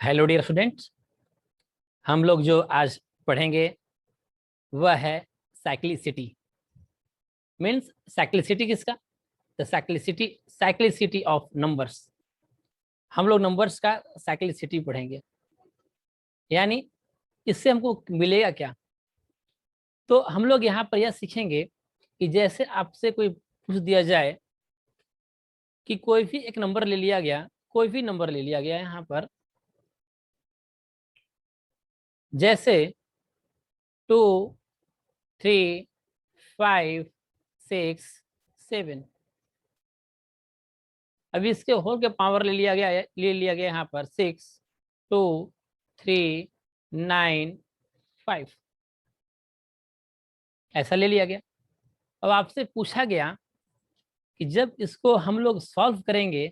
Hello dear students, हम लोग जो आज पढ़ेंगे वह है साइक्लिसिटी। मीन्स साइक्लिसिटी किसका? The cyclicity of numbers. हम लोग नंबर्स का साइक्लिसिटी पढ़ेंगे, यानी इससे हमको मिलेगा क्या। तो हम लोग यहाँ पर यह सीखेंगे कि जैसे आपसे कोई पूछ दिया जाए कि कोई भी एक नंबर ले लिया गया, कोई भी नंबर ले लिया गया यहाँ पर, जैसे 2, 3, 5, 6, 7। अभी इसके होल के पावर ले लिया गया यहाँ पर 6, 2, 3, 9, 5, ऐसा ले लिया गया। अब आपसे पूछा गया कि जब इसको हम लोग सॉल्व करेंगे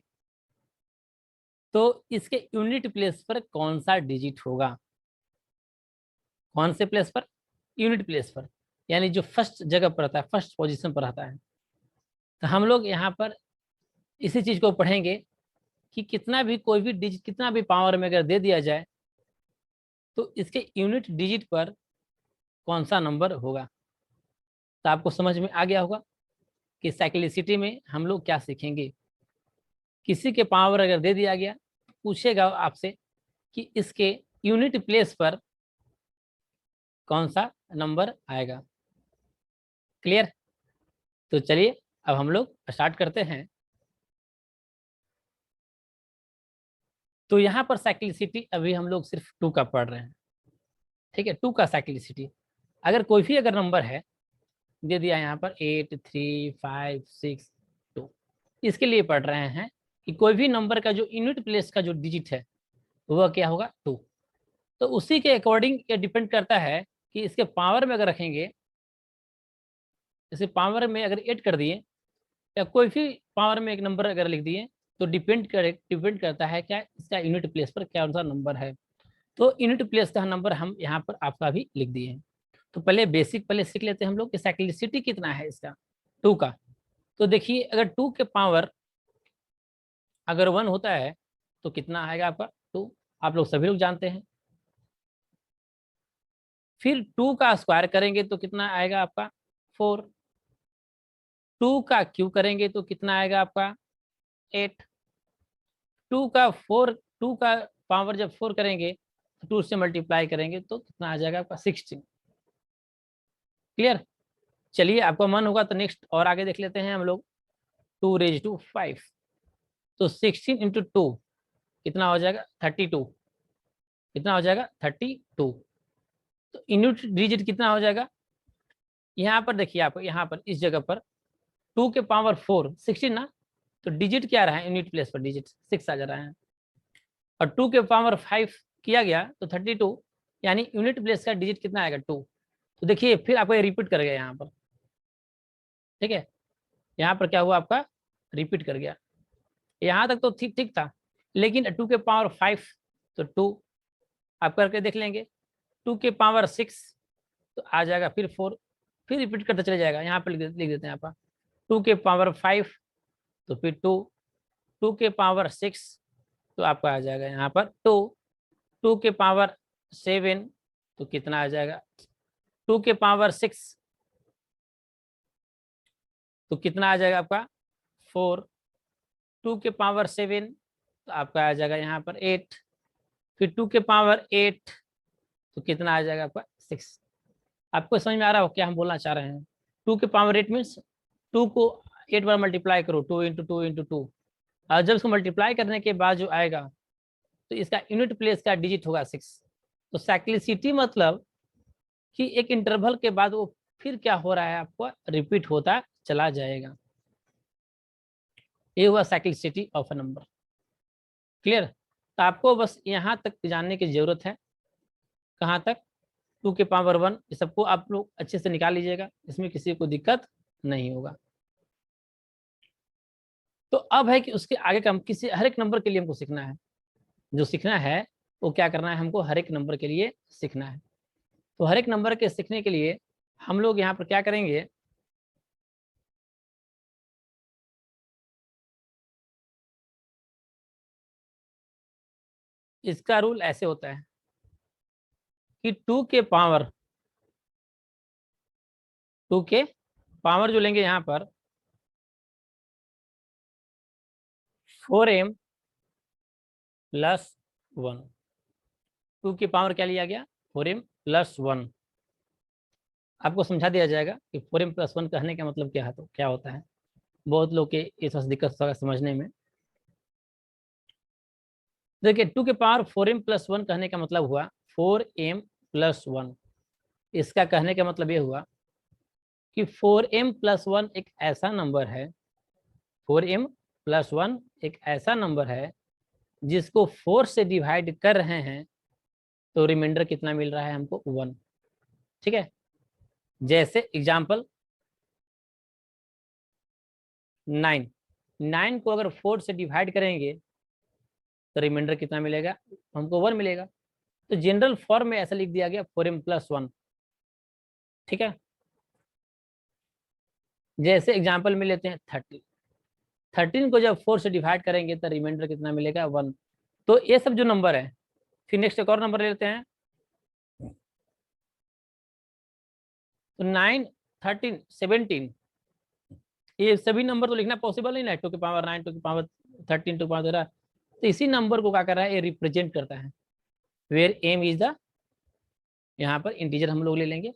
तो इसके यूनिट प्लेस पर कौन सा डिजिट होगा। कौन से प्लेस पर? यूनिट प्लेस पर, यानी जो फर्स्ट जगह पर रहता है, फर्स्ट पोजीशन पर रहता है। तो हम लोग यहाँ पर इसी चीज को पढ़ेंगे कि कितना भी कोई भी डिजिट, कितना भी पावर में अगर दे दिया जाए तो इसके यूनिट डिजिट पर कौन सा नंबर होगा। तो आपको समझ में आ गया होगा कि साइक्लिसिटी में हम लोग क्या सीखेंगे। किसी के पावर अगर दे दिया गया, पूछेगा आपसे कि इसके यूनिट प्लेस पर कौन सा नंबर आएगा। क्लियर? तो चलिए अब हम लोग स्टार्ट करते हैं। तो यहाँ पर साइक्लिसिटी अभी हम लोग सिर्फ 2 का पढ़ रहे हैं, ठीक है। 2 का साइक्लिसिटी, अगर कोई भी अगर नंबर है दे दिया यहाँ पर 8, 3, 5, 6, 2, इसके लिए पढ़ रहे हैं कि कोई भी नंबर का जो यूनिट प्लेस का जो डिजिट है वह क्या होगा, 2। तो उसी के अकॉर्डिंग ये डिपेंड करता है कि इसके पावर में अगर रखेंगे, इसे पावर में अगर 8 कर दिए या कोई भी पावर में एक नंबर अगर लिख दिए तो डिपेंड करता है क्या इसका यूनिट प्लेस पर क्या सा नंबर है। तो यूनिट प्लेस का नंबर हम यहाँ पर आपका भी लिख दिए हैं। तो पहले बेसिक पहले सीख लेते हैं हम लोग कि साइक्लिसिटी कितना है इसका, 2 का। तो देखिए अगर 2 के पावर अगर 1 होता है तो कितना आएगा आपका 2, आप लोग सभी लोग जानते हैं। फिर 2 का स्क्वायर करेंगे तो कितना आएगा आपका 4। 2 का क्यू करेंगे तो कितना आएगा आपका 8। 2 का 4, 2 का पावर जब 4 करेंगे तो 2 से मल्टीप्लाई करेंगे तो कितना आ जाएगा आपका 16। क्लियर? चलिए आपका मन होगा तो नेक्स्ट और आगे देख लेते हैं हम लोग। 2 raised to 5, तो 16 इंटू 2 कितना हो जाएगा 32। कितना हो जाएगा 32। तो यूनिट डिजिट कितना हो जाएगा, यहाँ पर देखिए आप यहाँ पर इस जगह पर 2 के पावर 4 16 ना, तो डिजिट क्या रहा है यूनिट प्लेस पर, डिजिट 6 आ जा रहा है। और 2 के पावर 5 किया गया तो 32, यानी यूनिट प्लेस का डिजिट कितना आएगा 2। तो देखिए फिर आपको रिपीट कर गया यहाँ पर, ठीक है। यहाँ पर क्या हुआ आपका रिपीट कर गया। यहाँ तक तो ठीक ठीक था, लेकिन 2 के पावर 5 तो 2 आप करके देख लेंगे। 2 के पावर 6 तो आ जाएगा फिर 4, फिर रिपीट करते चले जाएगा। यहाँ पर लिख देते हैं आप 2 के पावर 5 तो फिर 2, 2 के पावर 6 तो आपका आ जाएगा यहाँ पर 2, 2 के पावर 7 तो कितना आ जाएगा 2 के पावर 6 तो कितना आ जाएगा आपका 4। 2 के पावर 7 तो आपका आ जाएगा यहाँ पर 8। फिर 2 के पावर 8 तो कितना आ जाएगा आपका 6। आपको समझ में आ रहा हो क्या हम बोलना चाह रहे हैं। 2 के पावर 8 मीन्स 2 को 8 बार मल्टीप्लाई करो, 2 इंटू 2 और जब उसको मल्टीप्लाई करने के बाद जो आएगा तो इसका यूनिट प्लेस का डिजिट होगा 6। तो साइक्लिसिटी मतलब कि एक इंटरवल के बाद वो फिर क्या हो रहा है आपको रिपीट होता चला जाएगा। ये हुआ cyclicity of a number. Clear? तो आपको बस यहाँ तक जानने की जरूरत है। कहाँ तक? 2 के पावर 1, ये सबको आप लोग अच्छे से निकाल लीजिएगा, इसमें किसी को दिक्कत नहीं होगा। तो अब है कि उसके आगे का हम किसी हर एक नंबर के लिए हमको सीखना है। जो सीखना है वो क्या करना है, हमको हर एक नंबर के लिए सीखना है। तो हर एक नंबर के सीखने के लिए हम लोग यहाँ पर क्या करेंगे, इसका रूल ऐसे होता है कि 2 के पावर जो लेंगे यहाँ पर 4m प्लस 1, 2 के पावर क्या लिया गया 4m प्लस 1। आपको समझा दिया जाएगा कि 4m प्लस 1 कहने का मतलब क्या है, तो क्या होता है। बहुत लोग के इस वक्त दिक्कत होगा समझने में। देखिए 2 के पावर 4m प्लस 1 कहने का मतलब हुआ 4m प्लस 1। इसका कहने का मतलब ये हुआ कि 4m प्लस 1 एक ऐसा नंबर है, 4m प्लस 1 एक ऐसा नंबर है जिसको 4 से डिवाइड कर रहे हैं तो रिमाइंडर कितना मिल रहा है हमको 1। ठीक है, जैसे एग्जाम्पल 9 को अगर 4 से डिवाइड करेंगे तो रिमाइंडर कितना मिलेगा हमको 1 मिलेगा। तो जनरल फॉर्म में ऐसा लिख दिया गया 4m प्लस 1। ठीक है, जैसे एग्जाम्पल में लेते हैं 13 को जब 4 से डिवाइड करेंगे तो रिमाइंडर कितना मिलेगा 1। तो ये सब जो नंबर है, फिर नेक्स्ट एक और नंबर ले लेते हैं। तो 9, 13, 17, ये सभी नंबर तो लिखना पॉसिबल नहीं ना, 2 के पावर 9, 2 के पावर 13, 2 के पावर 13। तो इसी नंबर को क्या कर रहा है, ये रिप्रेजेंट करता है, वेयर एम इज द, यहाँ पर इंटीजर हम लोग ले लेंगे।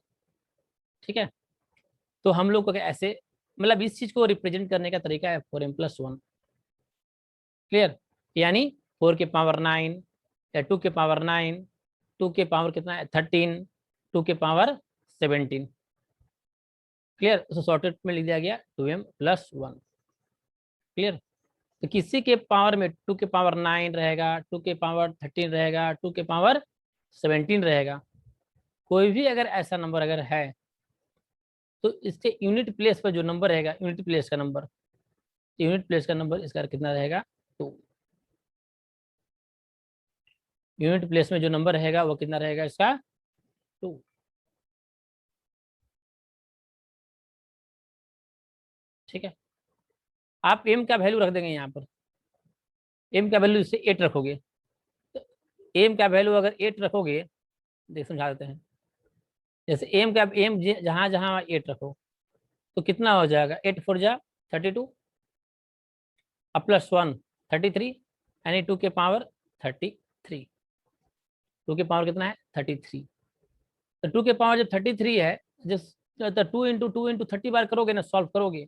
ठीक है, तो हम लोग को ऐसे मतलब इस चीज को रिप्रेजेंट करने का तरीका है 4m प्लस 1। क्लियर, यानी 4 के पावर 9 या 2 के पावर 9, 2 के पावर कितना है 13, 2 के पावर 17। क्लियर, उसे शॉर्टकट में लिख दिया गया 2m प्लस 1। क्लियर, तो किसी के पावर में 2 के पावर 9 रहेगा, 2 के पावर 13 रहेगा, 2 के पावर 17 रहेगा। कोई भी अगर ऐसा नंबर अगर है तो इसके यूनिट प्लेस पर जो नंबर रहेगा, यूनिट प्लेस का नंबर, यूनिट प्लेस का नंबर इसका कितना रहेगा 2। यूनिट प्लेस में जो नंबर रहेगा वो कितना रहेगा इसका 2। ठीक है, आप m का वैल्यू रख देंगे यहाँ पर, m का वैल्यू इससे 8 रखोगे, तो m का वैल्यू अगर 8 रखोगे, देख समझा देते हैं। जैसे m का m जहाँ जहाँ 8 रखो तो कितना हो जाएगा 8 4 जा 32 और प्लस 1 33, यानी 2 के पावर 33। 2 के पावर कितना है 33। तो 2 के पावर जब 33 है, जिस तो 2 × 2 × 30 बार करोगे ना, सॉल्व करोगे,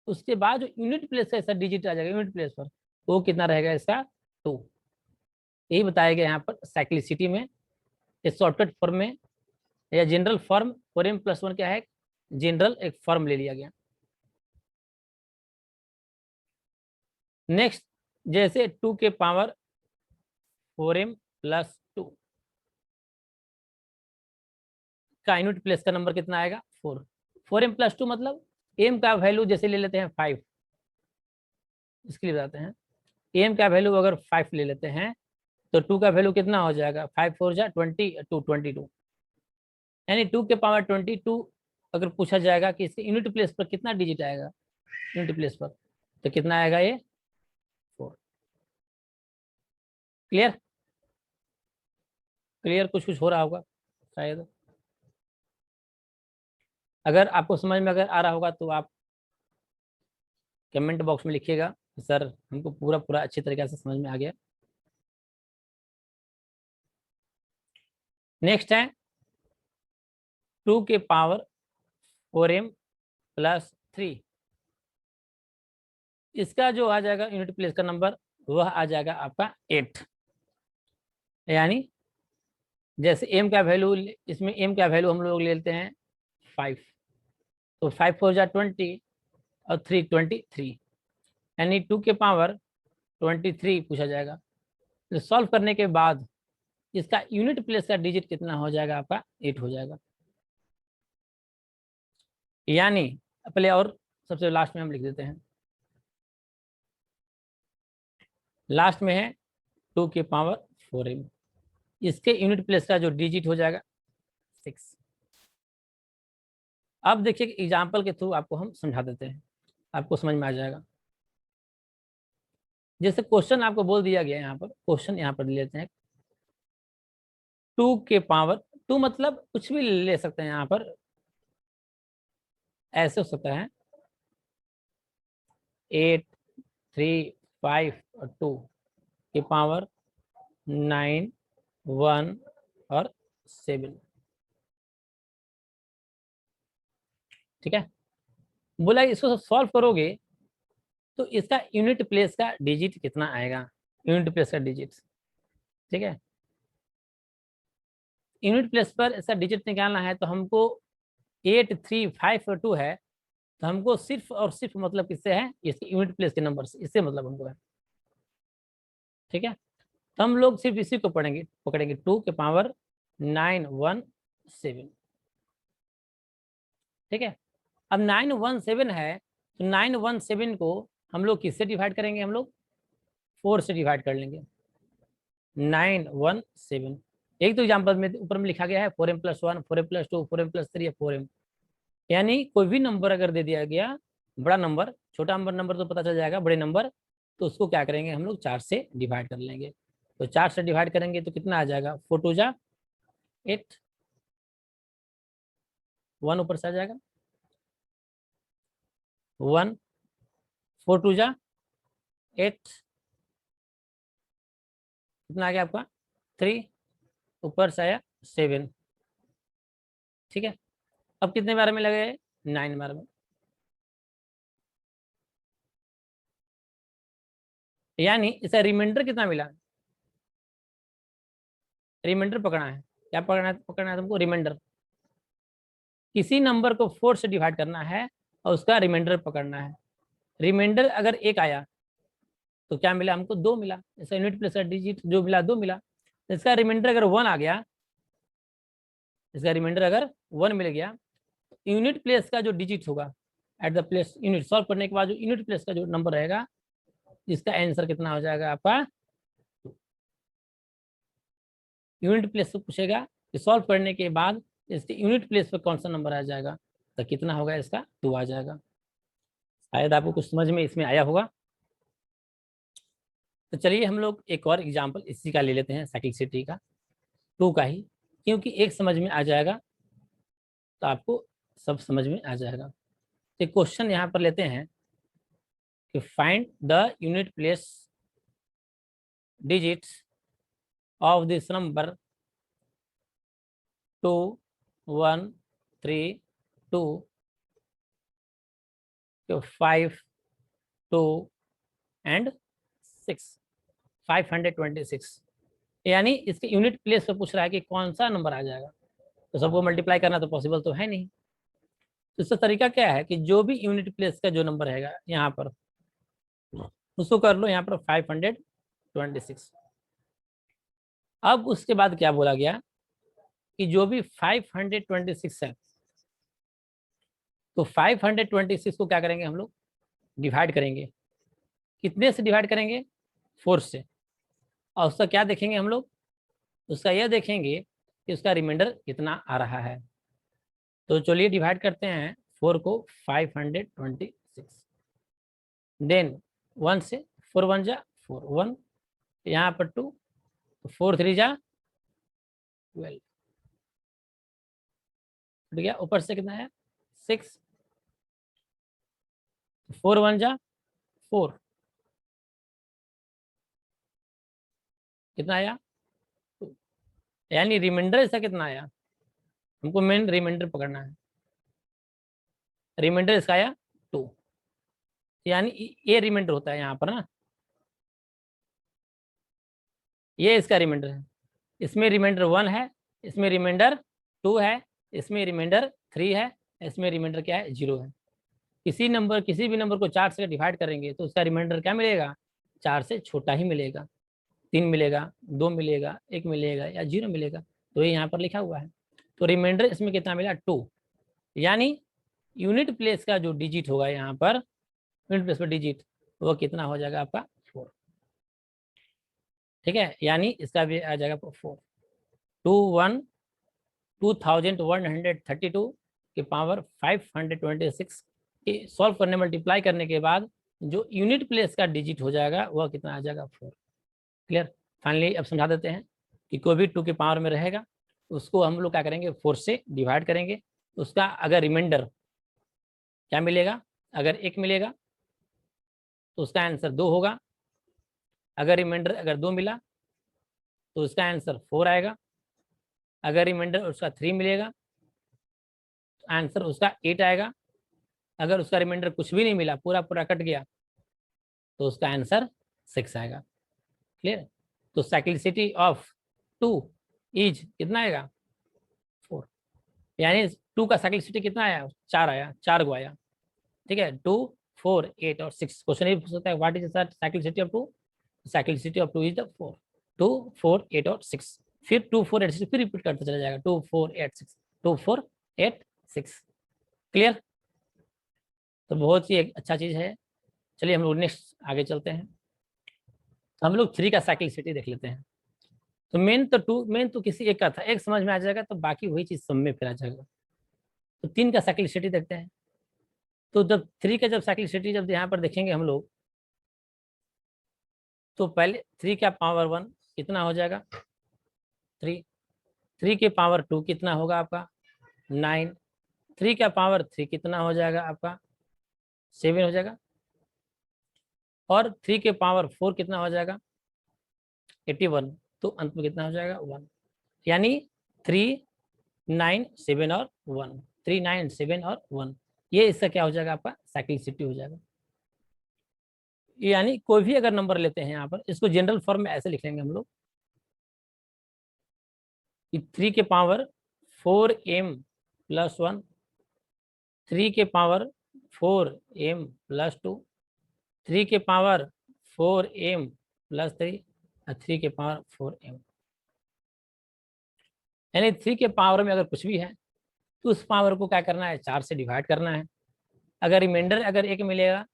उसके बाद जो यूनिट प्लेस का ऐसा डिजिट आ जाएगा यूनिट प्लेस पर, वो कितना रहेगा इसका 2। यही बताया गया यहाँ पर साइक्लिसिटी में, इस शॉर्टकट फॉर्म में या जनरल फॉर्म 4m प्लस 1 क्या है, जनरल एक फॉर्म ले लिया गया। नेक्स्ट, जैसे 2 के पावर 4m प्लस 2 का यूनिट प्लेस का नंबर कितना आएगा 4। 4m प्लस 2 मतलब m का वैल्यू जैसे ले लेते हैं 5, इसके लिए बताते हैं। m का वैल्यू अगर 5 ले लेते हैं तो 2 का वैल्यू कितना हो जाएगा 5 4 जा 20, 2 22, यानी 2 के पावर 22 अगर पूछा जाएगा कि इसके यूनिट प्लेस पर कितना डिजिट आएगा, यूनिट प्लेस पर तो कितना आएगा ये 4। क्लियर, क्लियर, कुछ कुछ हो रहा होगा शायद। अगर आपको समझ में अगर आ रहा होगा तो आप कमेंट बॉक्स में लिखिएगा सर हमको पूरा पूरा अच्छी तरीके से समझ में आ गया। नेक्स्ट है 2 के पावर 4m प्लस 3। इसका जो आ जाएगा यूनिट प्लेस का नंबर वह आ जाएगा आपका 8। यानी जैसे m का वैल्यू, इसमें m का वैल्यू हम लोग ले लेते हैं 5, तो 5 4 जा 20 और 3 23, यानी 2 के पावर 23 पूछा जाएगा। तो सॉल्व करने के बाद इसका यूनिट प्लेस का डिजिट कितना हो जाएगा आपका 8 हो जाएगा। यानी पहले और सबसे लास्ट में हम लिख देते हैं, लास्ट में है 2 के पावर 4m, इसके यूनिट प्लेस का जो डिजिट हो जाएगा 6। अब देखिए एग्जाम्पल के थ्रू आपको हम समझा देते हैं, आपको समझ में आ जाएगा। जैसे क्वेश्चन आपको बोल दिया गया यहाँ पर, क्वेश्चन यहाँ पर लेते हैं 2 के पावर 2, मतलब कुछ भी ले सकते हैं यहाँ पर, ऐसे हो सकता है 8, 3, 5 और 2 के पावर 9, 1 और 7। ठीक है, बोला इसको सॉल्व करोगे तो इसका यूनिट प्लेस का डिजिट कितना आएगा, यूनिट प्लेस का डिजिट। ठीक है, यूनिट प्लेस पर इसका डिजिट निकालना है तो हमको 8, 3, 5 और 2 है, तो हमको सिर्फ और सिर्फ मतलब किससे है, इसके यूनिट प्लेस के नंबर से, इससे मतलब हमको है। ठीक है, तो हम लोग सिर्फ इसी को पकड़ेंगे 2 के पावर 917। ठीक है, अब 917 है तो 917 को हम लोग किससे डिवाइड करेंगे, हम लोग 4 से डिवाइड कर लेंगे। 917 एक तो एग्जाम्पल में ऊपर में लिखा गया है 4m + 1, 4m + 2, 4m + 3 या 4m, यानी कोई भी नंबर अगर दे दिया गया, बड़ा नंबर, छोटा नंबर तो पता चल जाएगा, बड़े नंबर तो उसको क्या करेंगे हम लोग 4 से डिवाइड कर लेंगे। तो 4 से डिवाइड करेंगे तो कितना आ जाएगा, 4 2 जा 8, 1 ऊपर से आ जाएगा 1, 4 2 जा 8, कितना आ गया आपका 3, ऊपर से आया 7। ठीक है, अब कितने बार में लगे, 9 बार में, यानी इसका रिमाइंडर कितना मिला, रिमाइंडर पकड़ना है। क्या पकड़ना है तुमको, रिमाइंडर। किसी नंबर को 4 से डिवाइड करना है और उसका रिमाइंडर पकड़ना है। रिमाइंडर अगर 1 आया तो क्या मिला हमको, 2 मिला, इसका यूनिट प्लेस का डिजिट जो मिला 2 मिला। इसका रिमाइंडर अगर 1 आ गया, इसका रिमाइंडर अगर 1 मिल गया, यूनिट प्लेस का जो डिजिट होगा at the place unit, solve करने के बाद जो यूनिट प्लेस का जो नंबर रहेगा, इसका आंसर कितना हो जाएगा आपका, यूनिट प्लेस से पूछेगा कि सॉल्व करने के बाद इसके यूनिट प्लेस पर कौन सा नंबर आ जाएगा, तो कितना होगा, इसका 2 आ जाएगा। शायद आपको कुछ समझ में इसमें आया होगा। तो चलिए हम लोग एक और एग्जाम्पल इसी का ले लेते हैं, साइक्लिसिटी का, 2 का ही, क्योंकि एक समझ में आ जाएगा तो आपको सब समझ में आ जाएगा। तो क्वेश्चन यहाँ पर लेते हैं कि find the unit place digits of this number 2, 1, 3, 2, 5, 2 and 6, 526। यानी इसके यूनिट प्लेस पे पूछ रहा है कि कौन सा नंबर आ जाएगा, तो सबको मल्टीप्लाई करना तो पॉसिबल तो है नहीं। तो इसका तरीका क्या है कि जो भी यूनिट प्लेस का जो नंबर रहेगा यहाँ पर, उसको कर लो यहाँ पर 526। अब उसके बाद क्या बोला गया कि जो भी 526 है, तो 526 को क्या करेंगे हम लोग, डिवाइड करेंगे। कितने से डिवाइड करेंगे, 4 से। और उसका क्या देखेंगे हम लोग, उसका यह देखेंगे कि उसका रिमाइंडर कितना आ रहा है। तो चलिए डिवाइड करते हैं 4 को 526, देन 1 से, 4 1 जा 4, 1, यहाँ पर 2, तो 4 3 जा 12, ठीक है, ऊपर से कितना है 6, 4 1 जा 4, कितना आया 2, यानी रिमाइंडर इसका कितना आया, हमको मेन रिमाइंडर पकड़ना है। रिमाइंडर इसका आया 2, यानी ये रिमाइंडर होता है यहाँ पर ना, ये इसका रिमाइंडर है। इसमें रिमाइंडर 1 है, इसमें रिमाइंडर 2 है, इसमें रिमाइंडर 3 है, इसमें रिमाइंडर क्या है 0 है। किसी भी नंबर को 4 से डिवाइड करेंगे तो उसका रिमाइंडर क्या मिलेगा, 4 से छोटा ही मिलेगा, 3 मिलेगा, 2 मिलेगा, 1 मिलेगा या 0 मिलेगा। तो ये यहाँ पर लिखा हुआ है। तो रिमाइंडर इसमें कितना मिला 2, यानी यूनिट प्लेस का जो डिजिट होगा यहाँ पर, यूनिट प्लेस पर डिजिट, वो कितना हो जाएगा आपका 4। ठीक है, यानी इसका भी आ जाएगा 4, 2132 के पावर 526 के सॉल्व करने, मल्टीप्लाई करने के बाद जो यूनिट प्लेस का डिजिट हो जाएगा वह कितना आ जाएगा 4। क्लियर। फाइनली अब समझा देते हैं कि कोई भी 2 के पावर में रहेगा उसको हम लोग क्या करेंगे 4 से डिवाइड करेंगे। उसका अगर रिमाइंडर क्या मिलेगा, अगर 1 मिलेगा तो उसका आंसर 2 होगा। अगर रिमाइंडर अगर 2 मिला तो उसका आंसर 4 आएगा। अगर रिमाइंडर उसका 3 मिलेगा तो आंसर उसका 8 आएगा। अगर उसका रिमाइंडर कुछ भी नहीं मिला, पूरा पूरा कट गया, तो उसका आंसर 6 आएगा। क्लियर। तो साइक्लिसिटी ऑफ 2 इज कितना आएगा 4, यानी 2 का साइक्लिसिटी कितना आया 4 आया, 4 गो आया। ठीक है, 2 4 8 और 6। क्वेश्चन ये पूछ सकता है what is the cyclicity of 2, cyclicity of 2 is the 4, 2 4 8 और 6। फिर 2 4 8 6 फिर रिपीट करते चला जाएगा 2 4 8 6 2 4 8 6। क्लियर। तो बहुत ही एक अच्छा चीज है। चलिए हम लोग नेक्स्ट आगे चलते हैं। तो हम लोग 3 का साइक्लिसिटी देख लेते हैं। तो मेन तो किसी एक का था, एक समझ में आ जाएगा तो बाकी वही चीज सब में फिर आ जाएगा। तो 3 का साइक्लिसिटी देखते हैं। तो जब 3 का जब साइक्लिसिटी जब यहाँ पर देखेंगे हम लोग, तो पहले 3 का पावर 1 कितना हो जाएगा 3, 3 के पावर 2 कितना होगा आपका 9, 3 का पावर 3 कितना हो जाएगा आपका 7 हो जाएगा, और 3 के पावर 4 कितना हो जाएगा 81। तो अंत में कितना हो जाएगा 1, यानी 3 9 7 और 1, 3 9 7 और 1, ये इसका क्या हो जाएगा आपका साइक्लिसिटी हो जाएगा। यानी कोई भी अगर नंबर लेते हैं यहाँ पर, इसको जनरल फॉर्म में ऐसे लिख लेंगे हम लोग कि 3 के पावर 4m प्लस 1, 3 के पावर 4m प्लस 2, 3 के पावर 4m प्लस 3 और 3 के पावर 4m। यानी 3 के पावर में अगर कुछ भी है तो उस पावर को क्या करना है 4 से डिवाइड करना है। अगर रिमाइंडर अगर 1 मिलेगा,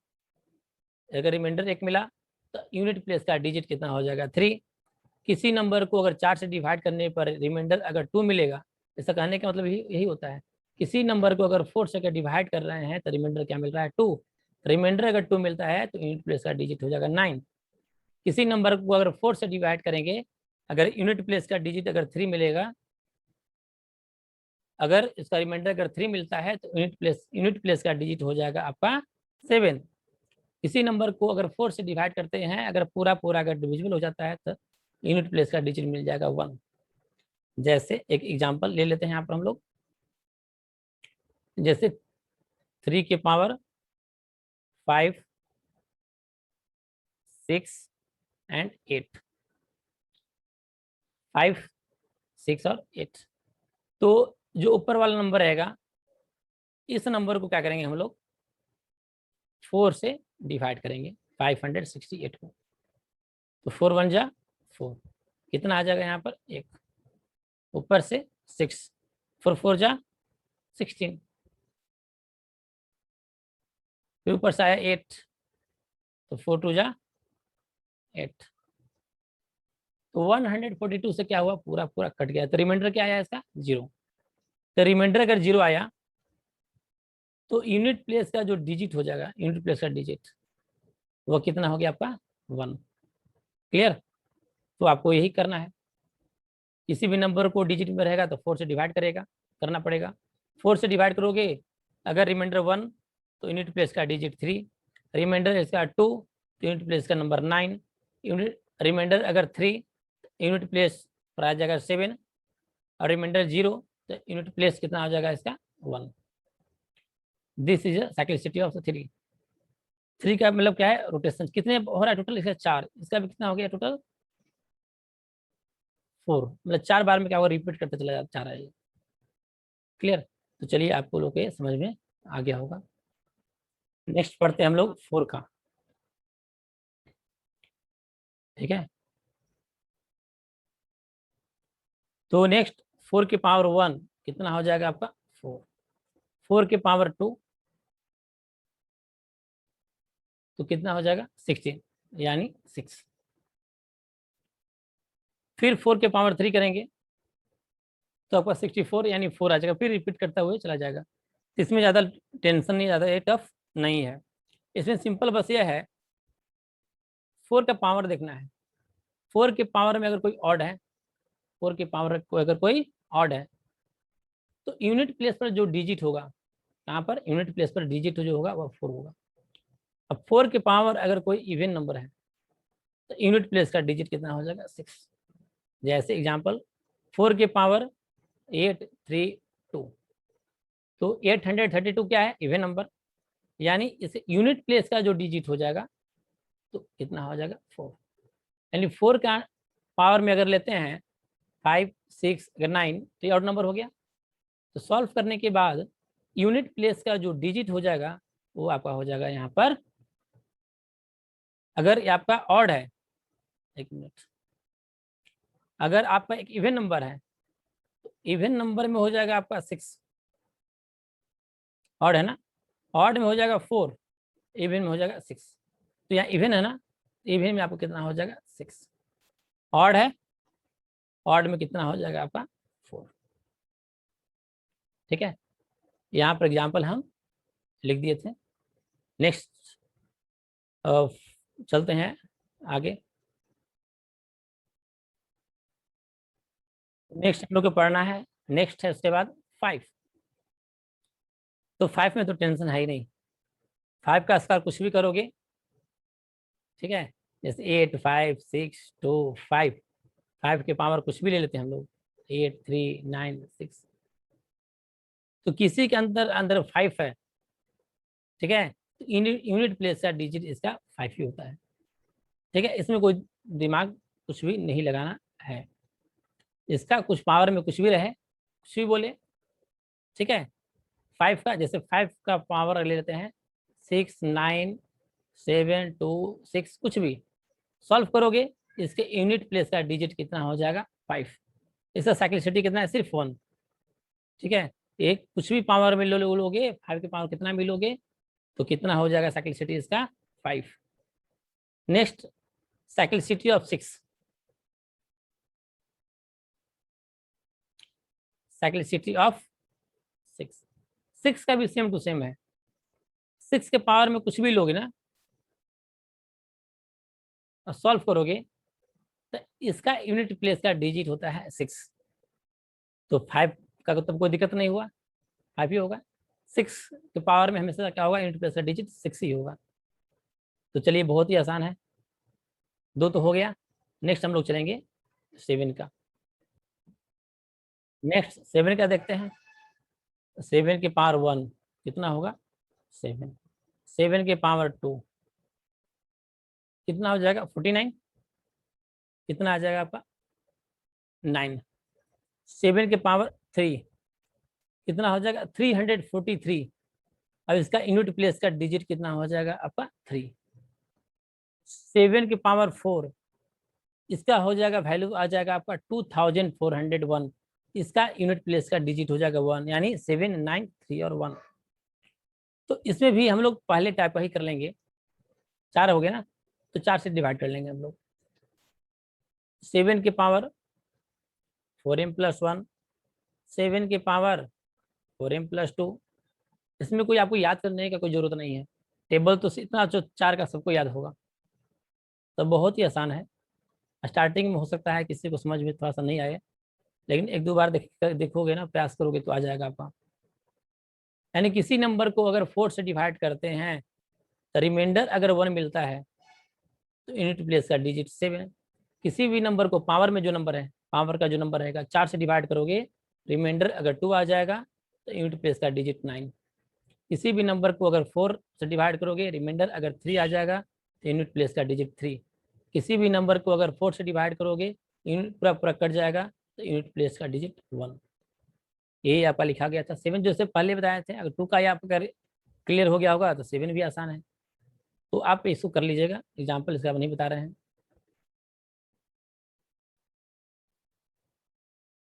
अगर रिमाइंडर 1 मिला तो यूनिट प्लेस का डिजिट कितना हो जाएगा 3। किसी नंबर को अगर 4 से डिवाइड करने पर रिमाइंडर अगर 2 मिलेगा, ऐसा कहने का मतलब यही होता है। किसी नंबर को अगर 4 से अगर डिवाइड कर रहे हैं तो रिमाइंडर क्या मिल रहा है 2। रिमाइंडर अगर 2 मिलता है तो यूनिट प्लेस का डिजिट हो जाएगा 9। किसी नंबर को अगर 4 से डिवाइड करेंगे, अगर यूनिट प्लेस का डिजिट अगर 3 मिलेगा, अगर इसका रिमाइंडर अगर 3 मिलता है तो यूनिट प्लेस का डिजिट हो जाएगा आपका 7। इसी नंबर को अगर 4 से डिवाइड करते हैं, अगर पूरा पूरा अगर डिविजिबल हो जाता है तो यूनिट प्लेस का डिजिट मिल जाएगा 1। जैसे एक एग्जांपल ले लेते हैं यहाँ पर हम लोग, जैसे 3 के पावर 5 6 एंड 8, 5 6 और 8। तो जो ऊपर वाला नंबर रहेगा इस नंबर को क्या करेंगे हम लोग 4 से डिवाइड करेंगे 568 को। तो 4 1 जा 4, कितना आ जाएगा यहाँ पर 1, ऊपर से 6, 4 4 जा 16, फिर ऊपर से आया 8, तो 4 2 जा 8। तो 142 से क्या हुआ पूरा पूरा कट गया, तो रिमाइंडर क्या आया इसका 0। तो रिमाइंडर अगर 0 आया तो यूनिट प्लेस का जो डिजिट हो जाएगा, यूनिट प्लेस का डिजिट वो कितना हो गया आपका 1। क्लियर। तो आपको यही करना है, किसी भी नंबर को डिजिट में रहेगा तो 4 से डिवाइड करना पड़ेगा। 4 से डिवाइड करोगे, अगर रिमाइंडर 1 तो यूनिट प्लेस का डिजिट 3, रिमाइंडर इसका 2 तो यूनिट प्लेस का नंबर 9, यूनिट रिमाइंडर अगर 3 यूनिट प्लेस पर आ जाएगा 7, और रिमाइंडर 0 तो यूनिट प्लेस कितना हो जाएगा इसका 1। This is cyclicity of 3। 3 का मतलब क्या है रोटेशन, कितने हो रहा है टोटल इसका 4, इसका भी कितना हो गया टोटल 4, मतलब 4 बार में क्या होगा रिपीट करते चला जा रहा है। क्लियर। तो चलिए आपको लोग के समझ में आ गया होगा। नेक्स्ट पढ़ते हैं हम लोग 4 का। ठीक है, तो नेक्स्ट 4 के पावर 1 कितना हो जाएगा आपका 4, 4 के पावर 2 तो कितना हो जाएगा 16, यानी 6। फिर 4 के पावर 3 करेंगे तो आपका 64 यानी 4 आ जाएगा, फिर रिपीट करता हुए चला जाएगा। इसमें ज़्यादा टेंशन नहीं, ज़्यादा ये टफ नहीं है। इसमें सिंपल बस ये है, 4 का पावर देखना है। 4 के पावर में अगर कोई ऑड है, 4 के पावर को अगर कोई ऑड है, तो यूनिट प्लेस पर जो डिजिट होगा, यहाँ पर यूनिट प्लेस पर डिजिट जो होगा वह 4 होगा। अब 4 के पावर अगर कोई इवन नंबर है, तो यूनिट प्लेस का डिजिट कितना हो जाएगा? 6। जैसे एग्जांपल 4 के पावर 832, तो 832 क्या है? इवन नंबर, यानी इसे यूनिट प्लेस का जो डिजिट हो जाएगा तो कितना हो जाएगा? 4। यानी 4 का पावर में अगर लेते हैं 5, 6 अगर 9, तो ये ऑड नंबर हो गया। तो सॉल्व करने के बाद यूनिट प्लेस का जो डिजिट हो जाएगा वो आपका हो जाएगा यहाँ पर, अगर ये आपका ऑड है, एक मिनट, अगर आपका एक इवन नंबर है तो इवन नंबर में हो जाएगा आपका 6, ऑड है ना, ऑड में हो जाएगा 4, इवन में हो जाएगा 6। तो यहाँ इवन है ना, इवन में आपको कितना हो जाएगा? 6। ऑड है, ऑड में कितना हो जाएगा आपका? 4। ठीक है, यहाँ पर एग्जाम्पल हम लिख दिए थे। नेक्स्ट चलते हैं आगे। नेक्स्ट हम लोग को पढ़ना है, नेक्स्ट है उसके बाद 5। तो 5 में तो टेंशन है ही नहीं, 5 का स्क्वायर कुछ भी करोगे, ठीक है, जैसे 8, 5, 6, 2, 5, 5 के पावर कुछ भी ले लेते हैं हम लोग, 8, 3, 9, 6, तो किसी के अंदर अंदर 5 है, ठीक है, तो यूनिट प्लेस का डिजिट इसका 5 ही होता है। ठीक है, इसमें कोई दिमाग कुछ भी नहीं लगाना है, इसका कुछ पावर में कुछ भी रहे, कुछ भी बोले, ठीक है। 5 का, जैसे 5 का पावर ले लेते हैं 6, 9, 7, 2, 6, कुछ भी सॉल्व करोगे, इसके यूनिट प्लेस का डिजिट कितना हो जाएगा? 5। इसका साइक्लिसिटी कितना है? सिर्फ 1। ठीक है, एक कुछ भी पावर में लोगे, 5 के पावर कितना मिलोगे तो कितना हो जाएगा साइक्लिसिटी इसका? 5। Next, cyclicity of 6, cyclicity of 6, 6 का भी सेम टू सेम है। 6 के पावर में कुछ भी लोगे ना और सॉल्व करोगे, तो इसका यूनिट प्लेस का डिजिट होता है 6। तो 5 का तब कोई दिक्कत नहीं हुआ, 5 ही होगा। 6 के पावर में हमेशा क्या होगा? यूनिट प्लेस का डिजिट 6 ही होगा। तो चलिए, बहुत ही आसान है, 2 तो हो गया। नेक्स्ट हम लोग चलेंगे 7 का। नेक्स्ट 7 का देखते हैं। 7 के पावर 1 कितना होगा? 7। 7 के पावर 2 कितना हो जाएगा? 49। कितना आ जाएगा आपका? 9। 7 के पावर 3 कितना हो जाएगा? 343। अब इसका यूनिट प्लेस का डिजिट कितना हो जाएगा आपका? 3। 7 के पावर 4 इसका हो जाएगा, वैल्यू आ जाएगा आपका 2401। इसका यूनिट प्लेस का डिजिट हो जाएगा 1, यानी 7, 9, 3 और 1। तो इसमें भी हम लोग पहले टाइप ही कर लेंगे, 4 हो गए ना, तो 4 से डिवाइड कर लेंगे हम लोग। 7 के पावर 4m+1, 7 के पावर 4m+2। इसमें कोई आपको याद करने का कोई जरूरत नहीं है, टेबल तो इतना जो 4 का सबको याद होगा, तो बहुत ही आसान है। स्टार्टिंग में हो सकता है किसी को समझ में थोड़ा सा नहीं आए, लेकिन 1-2 बार देखोगे ना, प्रयास करोगे तो आ जाएगा आपका। यानी किसी नंबर को अगर 4 से डिवाइड करते हैं तो रिमाइंडर अगर 1 मिलता है तो यूनिट प्लेस का डिजिट 7। किसी भी नंबर को पावर में जो नंबर है, पावर का जो नंबर रहेगा, 4 से डिवाइड करोगे, रिमाइंडर अगर 2 आ जाएगा तो यूनिट प्लेस का डिजिट 9। किसी भी नंबर को अगर 4 से डिवाइड करोगे, रिमाइंडर अगर 3 आ जाएगा तो यूनिट प्लेस का डिजिट 3। किसी भी नंबर को अगर 4 से डिवाइड करोगे, यूनिट पूरा पूरा कट जाएगा तो यूनिट प्लेस का डिजिट 1। ये आपका लिखा गया था 7, जो से पहले बताए थे। अगर 2 का ये आपका क्लियर हो गया होगा तो 7 भी आसान है, तो आप इसको कर लीजिएगा। एग्जाम्पल इसका नहीं बता रहे हैं।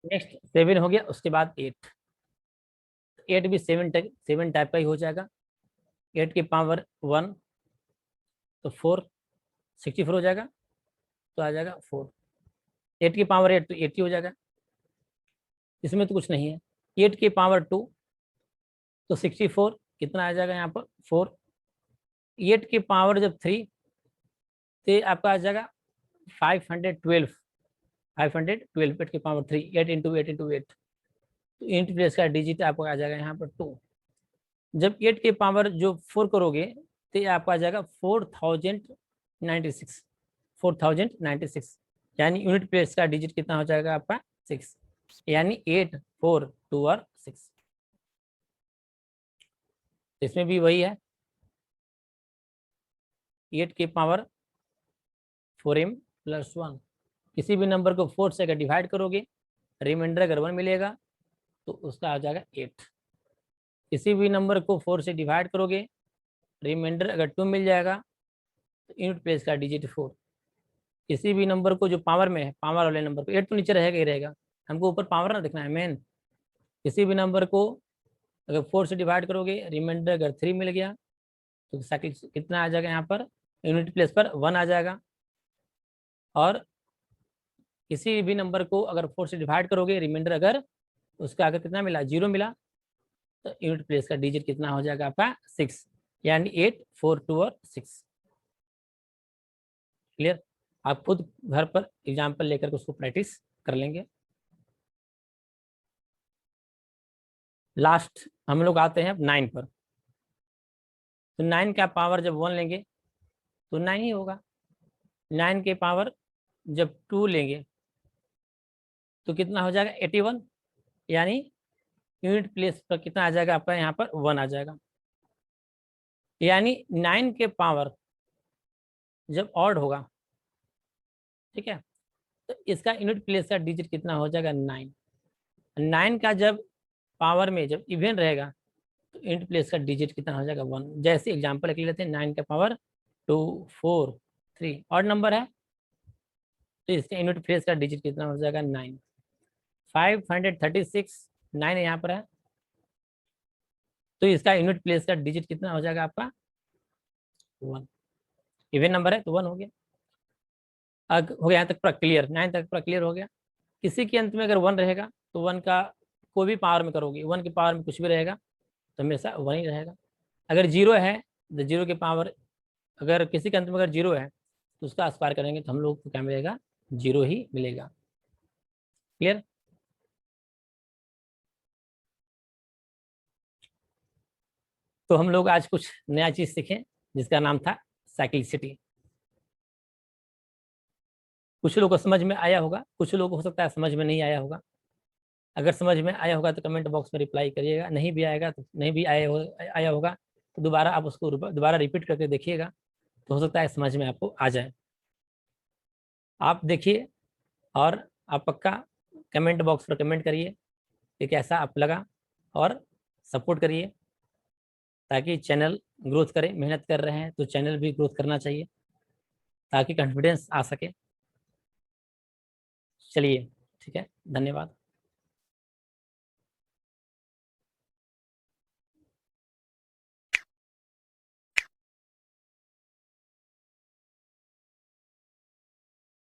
नेक्स्ट 7 हो गया, उसके बाद 8। 8 भी 7 टाइप का ही हो जाएगा। 8 की पावर 1 तो 4, 64 हो जाएगा, तो आ जाएगा 4। 8 की पावर 8 तो 80 हो जाएगा, इसमें तो कुछ नहीं है। 8 की पावर 2 तो 64, कितना आ जाएगा यहाँ पर? 4। 8 की पावर जब 3 तो आपका आ जाएगा 512 8 की पावर 3 8 इंटू 8 इंटू 8, तो इंट प्लेस का डिजिट आपको आ जाएगा यहाँ पर 2। जब 8 की पावर जो 4 करोगे तो ये आपको आ जाएगा 4096 यानी यूनिट प्लेस का डिजिट कितना हो जाएगा आपका 6, यानी 8 4 2 और 6। इसमें भी वही है, 8 की पावर 4m + 1, किसी भी नंबर को 4 से अगर डिवाइड करोगे, रिमाइंडर अगर 1 मिलेगा तो उसका आ जाएगा 8। किसी भी नंबर को 4 से डिवाइड करोगे, रिमाइंडर अगर 2 मिल जाएगा तो यूनिट प्लेस का डिजिट 4। किसी भी नंबर को जो पावर में है, पावर वाले नंबर को, 8 तो नीचे रहेगा ही रहेगा, हमको ऊपर पावर ना देखना है मेन। किसी भी नंबर को अगर 4 से डिवाइड करोगे, रिमाइंडर अगर 3 मिल गया तो साइकिल कितना आ जाएगा, यहाँ पर यूनिट प्लेस पर 1 आ जाएगा। और किसी भी नंबर को अगर 4 से डिवाइड करोगे, रिमाइंडर अगर उसका अगर कितना मिला, 0 मिला, तो यूनिट प्लेस का डिजिट कितना हो जाएगा आपका 6, यानी 8 4 2 और 6। क्लियर? आप खुद घर पर एग्जाम्पल लेकर के उसको प्रैक्टिस कर लेंगे। लास्ट हम लोग आते हैं 9 पर। तो 9 का पावर जब 1 लेंगे तो 9 ही होगा। 9 के पावर जब 2 लेंगे तो कितना हो जाएगा 81, यानी यूनिट प्लेस पर कितना आ जाएगा आपका, यहाँ पर 1 आ जाएगा। यानी 9 के पावर जब ऑड होगा, ठीक है, तो इसका यूनिट प्लेस का डिजिट कितना हो जाएगा 9। 9 का जब पावर में जब इवन रहेगा तो यूनिट प्लेस का डिजिट कितना हो जाएगा 1। जैसे एग्जांपल लिख लेते हैं, 9 का पावर 2 4 3 ऑड नंबर है, तो इसका यूनिट प्लेस का डिजिट कितना हो जाएगा 9। 536 9 यहाँ पर है, तो इसका यूनिट प्लेस का डिजिट कितना हो जाएगा आपका 1। इवन नंबर है तो 1 हो गया। अब हो गया यहाँ तक पूरा क्लियर, 9 तक पूरा क्लियर हो गया। किसी के अंत में अगर 1 रहेगा तो 1 का कोई भी पावर में करोगे, 1 की पावर में कुछ भी रहेगा तो हमेशा 1 ही रहेगा। अगर 0 है तो 0 की पावर, अगर किसी के अंत में अगर 0 है तो उसका स्क्वायर करेंगे तो हम लोग को क्या मिलेगा, 0 ही मिलेगा। क्लियर? तो हम लोग आज कुछ नया चीज सीखे जिसका नाम था साइक्लिसिटी। कुछ लोगों को समझ में आया होगा, कुछ लोगों को हो सकता है समझ में नहीं आया होगा। अगर समझ में आया होगा तो कमेंट बॉक्स में रिप्लाई करिएगा, नहीं भी आएगा तो नहीं भी आया होगा तो दोबारा आप उसको दोबारा रिपीट करके देखिएगा, तो हो सकता है समझ में आपको आ जाए। आप देखिए और आप पक्का कमेंट बॉक्स पर कमेंट करिए कि कैसा आप लगा, और सपोर्ट करिए ताकि चैनल ग्रोथ करे। मेहनत कर रहे हैं तो चैनल भी ग्रोथ करना चाहिए ताकि कॉन्फिडेंस आ सके। चलिए ठीक है, धन्यवाद।